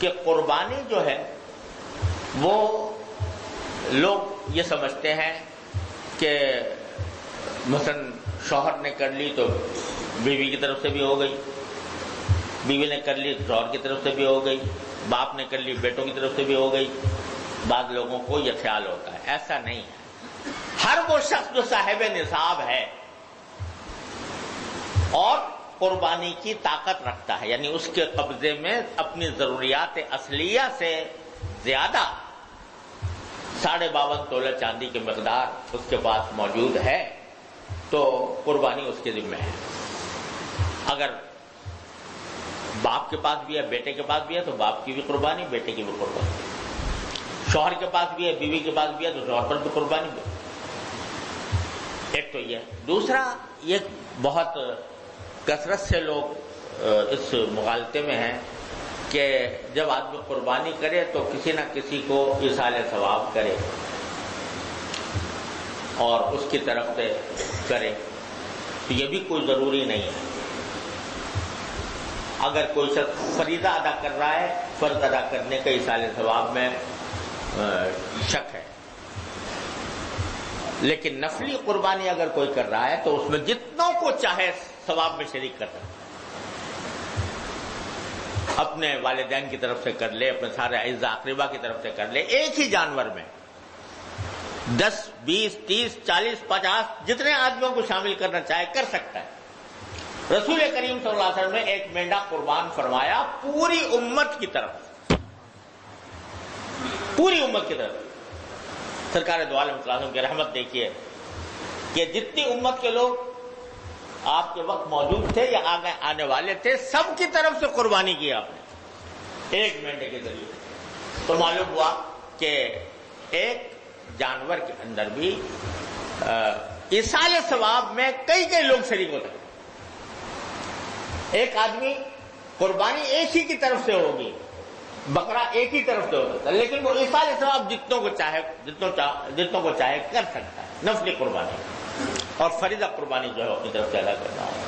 کہ قربانی جو ہے وہ لوگ یہ سمجھتے ہیں کہ مثلا شوہر نے کر لی تو بیوی کی طرف سے بھی ہو گئی، بیوی نے کر لی شوہر کی طرف سے بھی ہو گئی، باپ نے کر لی بیٹوں کی طرف سے بھی ہو گئی. بعض لوگوں کو یہ خیال ہوتا ہے، ایسا نہیں ہے. ہر وہ شخص جو صاحب نصاب ہے اور قربانی کی طاقت رکھتا ہے، یعنی اس کے قبضے میں اپنی ضروریات اصلیہ سے زیادہ 52.5 تولہ چاندی کی مقدار اس کے پاس موجود ہے، تو قربانی اس کے ذمہ ہے. اگر باپ کے پاس بھی ہے، بیٹے کے پاس بھی ہے، تو باپ کی بھی قربانی، بیٹے کی بھی قربانی. شوہر کے پاس بھی ہے، بیوی کے پاس بھی ہے، تو شوہر پر بھی قربانی بھی. ایک تو یہ. دوسرا، یہ بہت کثرت سے لوگ اس مغالطے میں ہیں کہ جب آدمی قربانی کرے تو کسی نہ کسی کو ایصال ثواب کرے اور اس کی طرف سے کرے. تو یہ بھی کوئی ضروری نہیں ہے. اگر کوئی شخص فریضہ ادا کر رہا ہے، فرض ادا کرنے کا ایصال ثواب میں شک ہے، لیکن نفلی قربانی اگر کوئی کر رہا ہے تو اس میں جتنوں کو چاہے ثواب میں شریک کر سکتا ہے. اپنے والدین کی طرف سے کر لے، اپنے سارے اعزاء اقربا کی طرف سے کر لے. ایک ہی جانور میں 10 20 30 40 50 جتنے آدمیوں کو شامل کرنا چاہے کر سکتا ہے. رسول کریم صلی اللہ علیہ وسلم نے ایک مینڈا قربان فرمایا پوری امت کی طرف، پوری امت کی طرف. سرکار دو عالم صلی اللہ علیہ وسلم کی رحمت دیکھیے کہ جتنی امت کے لوگ آپ کے وقت موجود تھے یا آنے والے تھے، سب کی طرف سے قربانی کی آپ نے ایک مینڈے کے ذریعے. تو معلوم ہوا کہ ایک جانور کے اندر بھی ایصال ثواب میں کئی لوگ شریک ہوتے ہیں. ایک آدمی قربانی ایک ہی کی طرف سے ہوگی، بکرا ایک ہی طرف سے ہوتا ہے، لیکن وہ ایصال ثواب جتنوں کو چاہے کر سکتا ہے. نفلی قربانی اور فریضہ قربانی جو ہے اپنی طرف سے ادا کرنا ہے.